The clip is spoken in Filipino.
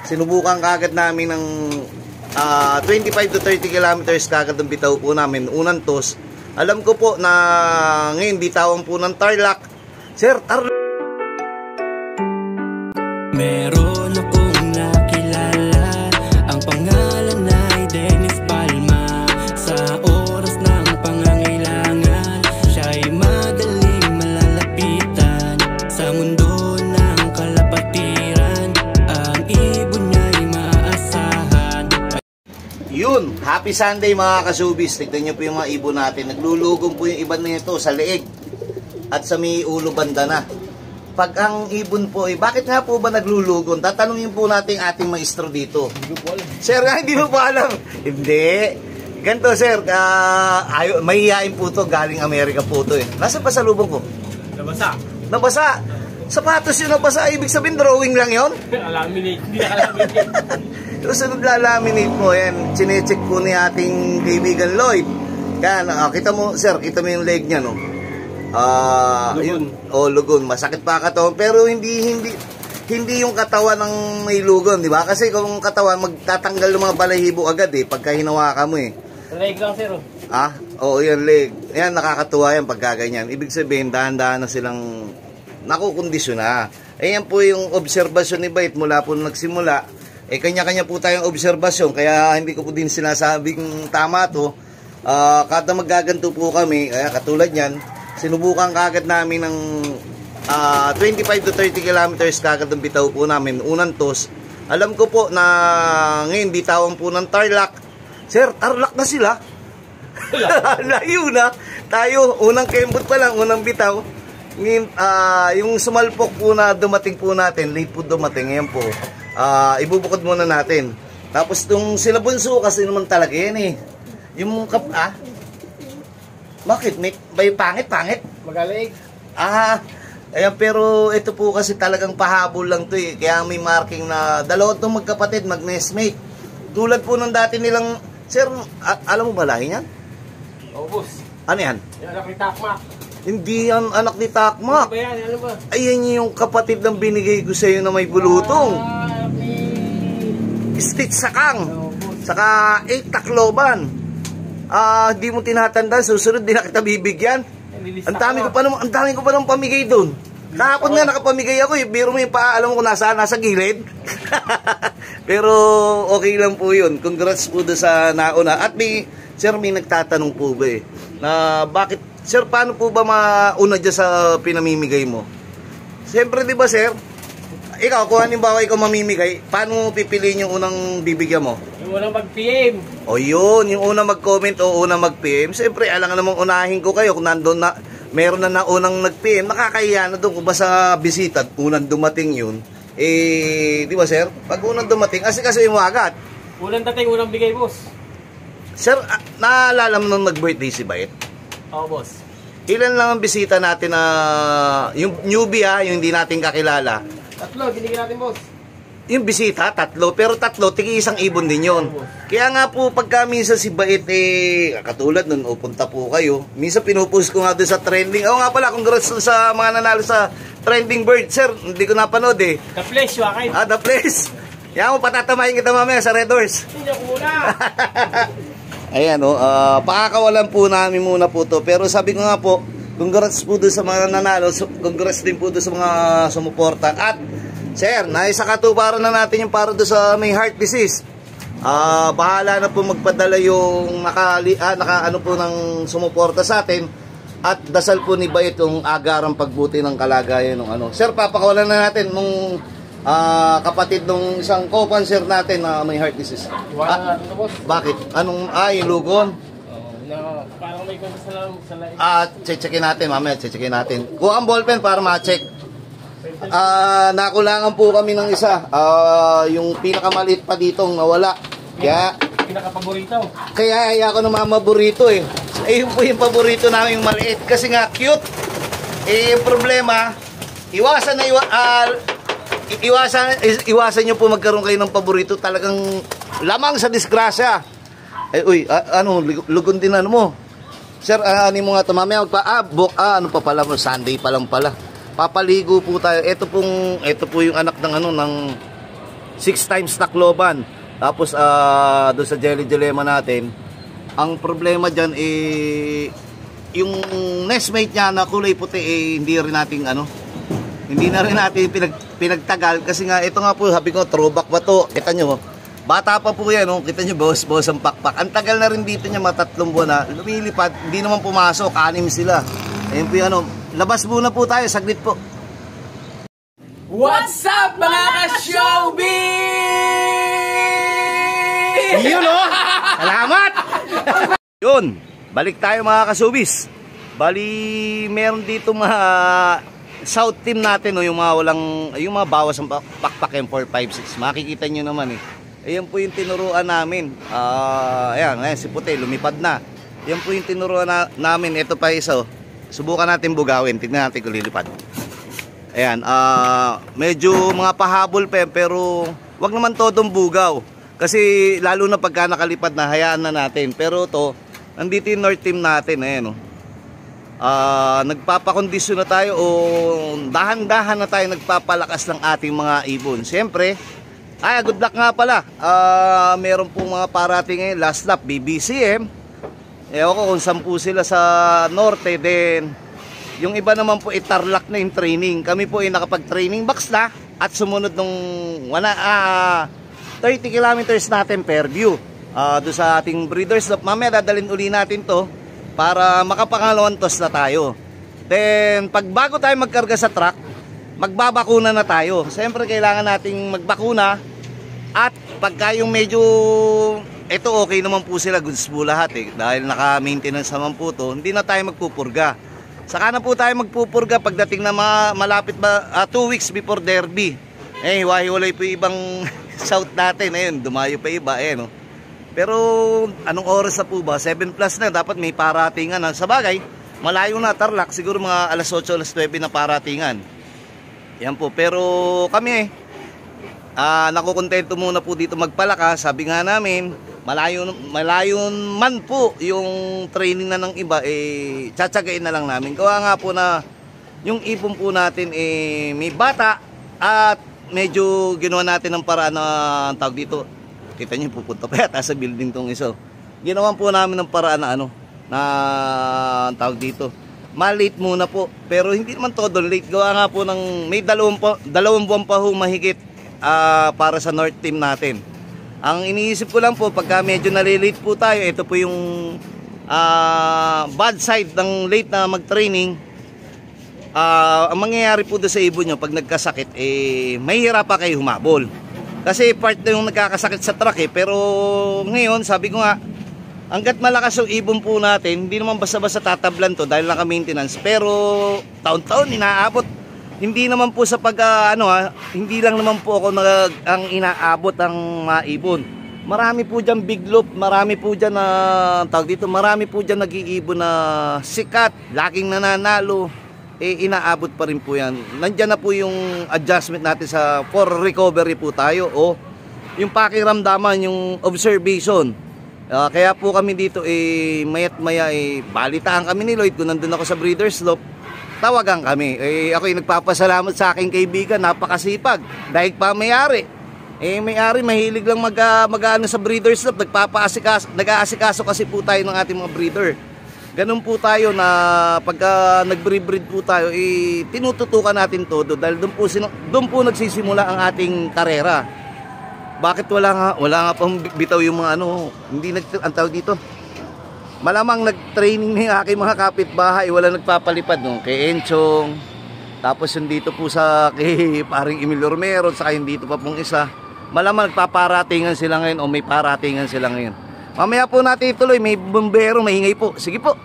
Sinubukan kagad namin ng 25 to 30 kilometers kagad ang bitaw po namin. Unang toss. Alam ko po na ngayon bitawan po ng Tarlac. Sir, Tarlac. Meron akong nakilala, ang pangalan ay Dennis Palma. Sa oras ng pangangailangan, siya'y madaling malalapitan. Sa mundo ng kalapatiran, ang ibon niya'y maaasahan. Yun, happy Sunday mga kasubis. Tignan nyo po yung mga ibon natin. Naglulugong po yung iban na ito sa leeg at sa may ulo banda na. Pag ang ibon po, bakit nga po ba naglulugon? Tatanungin po natin ating maestro dito. Hindi po alam. Sir, hindi mo po alam. Hindi. Ganito, sir. Mahihain po to. Galing Amerika po to eh. Nasa pa sa lubong ko? Nabasa. Nabasa? Sapatos yun nabasa. Ibig sabihin, drawing lang yun? Laminate. Hindi nakalaminate. Yung sunod laminate mo, yan. Chinecheck po ni ating kaibigan Lloyd. Yan, kita mo, sir, kita mo yung leg niya, no? Lugon. Lugon. Masakit pa katawan, pero hindi yung katawan ng may lugon, di ba? Kasi kung katawan, magtatanggal ng mga balahibo agad eh, pagka hinawakan mo eh. Leg lang, sir. Oo, yan leg. Yan, nakakatuwa yan pagka ganyan. Ibig sabihin, dahan-dahan na silang nakukondisyon na. Yan po yung obserbasyon ni Bait mula po nagsimula. Kanya-kanya po tayong obserbasyon, kaya hindi ko po din sinasabing tama to. Kada magaganto po kami, kaya katulad yan, sinubukan kagad namin ng 25 to 30 kilometers kagad ang bitaw po namin. Unang toss. Alam ko po na ngayon bitawan po ng Tarlac. Sir, Tarlac na sila. Layo na. Tayo, unang kembot pa lang, unang bitaw. Ngayon, yung sumalpok po na dumating po natin, late po dumating, ngayon po. Ibubukod muna natin. Tapos itong sila bunso kasi naman talaga yan eh. Yung bakit, Nick? May pangit? Magaling. Ayan, pero ito po kasi talagang pahabol lang to eh. Kaya may marking na dalawa itong magkapatid, mag-nestmate. Tulad po ng dati nilang, sir, alam mo ba lahi niyan? Oo, boss. Ano yan? Yung anak ni Takmak. Hindi yan anak ni Takmak. Ano ba yan? Ano ba? Ayan yung kapatid ng binigay ko sa iyo na may bulutong. Stitch Sakang. Saka 8 Tacloban. Di mo tinatanda, susunod din na kita bibigyan. Ang dami ko pa nang pamigay doon. Kahapon nga nakapamigay ako eh. Biro mo yung alam mo kung nasa gilid. Pero okay lang po yun. Congrats po doon sa nauna. At sir, may nagtatanong po ba eh, na bakit, sir, paano po ba mauna dyan sa pinamimigay mo? Siyempre, di ba, sir? Ikaw, kung halimbawa ikaw mamimigay, paano mo pipiliin yung unang bibigyan mo? Yung unang mag-PM. O yun, yung unang mag-comment o unang mag-PM. Siyempre, alam nga namang unahin ko kayo kung nandun na, meron na unang nag-PM, nakakahiya na doon kung ba sa bisita, unang dumating yun. Di ba, sir? Pag unang dumating, kasi mo agad. Unang dating, unang bigay, boss. Sir, naalala mo nung nag-birthday si Bait? Oo, boss. Ilan lang ang bisita natin na, yung newbie yung hindi natin kakilala. 3, binigyan natin, boss. Yung bisita, 3, pero 3, tigi isang ibon din yun. Kaya nga po, pagka minsan si Bait, katulad nun, punta po kayo, minsan pinupost ko nga doon sa trending. nga pala, congrats sa mga nanalo sa trending bird, sir. Hindi ko napanood eh. The Flash, wakay. The Flash. Yan mo, patatamahin kita mamaya sa Red Horse. Hindi ako muna. Ayan, pakakawalan po namin muna po to. Pero sabi ko nga po, congrats po doon sa mga nanalo, congrats din po doon sa mga sumuporta. At, sir, naisakatuparan na natin yung para doon sa may heart disease. Bahala na po magpadala yung ano po ng sumuporta sa atin. At dasal po ni Bait yung agarang pagbuti ng kalagayan ng ano. Sir, papakawalan na natin nung kapatid nung isang co-cancer natin na may heart disease. Bakit? Anong, yung lugon? Parang may konti sa lain. Checkin natin, mamaya checkin natin. Kuha ang ballpen para ma-check. Nakulangan po kami ng isa. Yung pinakamaliit pa ditong nawala. Kaya, pinaka-paborito. Kaya ako ng mga paborito eh. Yun po yung paborito namin, yung maliit. Kasi nga, cute. Yung problema, iwasan nyo po magkaroon kayo ng paborito. Talagang lamang sa disgrasya. Lugon din ano mo. Sir, ano mo nga ito? Mamaya ano pa pala, Sunday pa lang pala. Papaligo po tayo. Ito po yung anak ng 6 times Tacloban. Tapos doon sa Jelly Dilemma natin, ang problema dyan yung nestmate niya na kulay puti hindi rin natin hindi na rin natin pinagtagal kasi nga ito nga po sabi ko throwback ba to, kita nyo bata pa po yan, kita nyo bawas ang pakpak, ang tagal na rin dito niya, 3 buwan na lumilipad, hindi naman pumasok, 6 sila. Ayun po labas muna po tayo, saglit po. What's up mga ka-showbiz? Yun salamat. Yun, balik tayo mga ka-showbiz. Bali meron dito mga South team natin yung mga bawas ang pakpak M456. Makikita nyo naman Ayan po yung tinuruan namin. Ayan, si Puti lumipad na. Ayan po yung tinuruan namin. Ito pa isa. Subukan natin bugawin. Tignan natin kung lilipad. Ayan, medyo mga pahabol pa pero wag naman todong bugaw. Kasi lalo na pagka nakalipad na, hayaan na natin. Pero to, nandito yung North team natin. Ayan nagpapakondisyon na tayo o dahan-dahan na tayo nagpapalakas ng ating mga ibon. Siyempre, good luck nga pala. Meron pong mga parating ngayon, last lap, BBCM. Ewan ko kung 10 sila sa norte, then yung iba naman po Tarlac na yung training. Kami po nakapag-training box na at sumunod nung 30 kilometers natin per view. Doon sa ating breeders lap. Mamaya dadalhin uli natin to para makapangalawang toss na tayo. Then, pag bago tayo magkarga sa truck, magbabakuna na tayo. Siyempre, kailangan nating magbakuna. At pagka yung medyo, ito okay naman po sila, goods po lahat dahil naka-maintenance naman po to, hindi na tayo magpupurga. Saka na po tayo magpupurga pagdating na malapit 2 weeks before Derby. Hiwa-hiwalay po yung ibang south natin. Ayun, dumayo pa iba. Pero anong oras na po ba? 7 plus na, dapat may paratingan na. Sa bagay, malayo na Tarlac, siguro mga alas 8, alas 9 na paratingan. Yan po, pero kami nakukontento muna po dito magpalakas. Sabi nga namin, malayo man po yung training na ng iba, tsatsagain na lang namin. Gawa nga po na yung ipon po natin may bata at medyo ginawa natin ng paraan na tawag dito. Kita nyo, pupunta pa yata sa building tong iso. Ginawan po namin ng paraan na tawag dito. Malate muna po. Pero hindi naman todo late. Gawa nga po ng may 2 buwan pa mahigit para sa North team natin. Ang iniisip ko lang po, pagka medyo nalilate po tayo, ito po yung bad side ng late na mag-training. Ang mangyayari po doon sa ibon nyo, pag nagkasakit, mahirap pa kayo humabol. Kasi part na yung nagkakasakit sa truck pero ngayon sabi ko nga hanggat malakas yung ibon po natin, hindi naman basta-basta tatablan to dahil naka-maintenance, pero taon-taon inaabot. Hindi naman po sa hindi lang naman po ako ang inaabot ang mga ibon. Marami po diyan big loop, marami po diyan marami po diyan nag-iibon na sikat, laking nananalo. Inaabot pa rin po yan. Nandiyan na po yung adjustment natin for recovery po tayo o yung pakiramdaman, yung observation. Kaya po kami dito mayat maya balitaan kami ni Lloyd kung nandun ako sa breeders loop, tawagan kami. Ako nagpapasalamat sa aking kaibigan, napakasipag, dahil pa may-ari. May-ari mahilig lang mag-ano sa breeders loop, nag-aasikaso kasi po tayo ng ating mga breeder. Ganun po tayo na pagka nag-breed po tayo, tinututukan natin todo dahil doon po nagsisimula ang ating karera. Bakit wala nga pang bitaw yung mga hindi ang tawag dito. Malamang nag-training na yung aking mga kapitbahay, wala nagpapalipad kay Enchong. Tapos yung dito po kay paring Emilio Romero, saka yung dito pa pong isa. Malamang nagpaparatingan sila ngayon o may paratingan sila ngayon. Mamaya po natin ituloy, may bombero, maingay po. Sige po.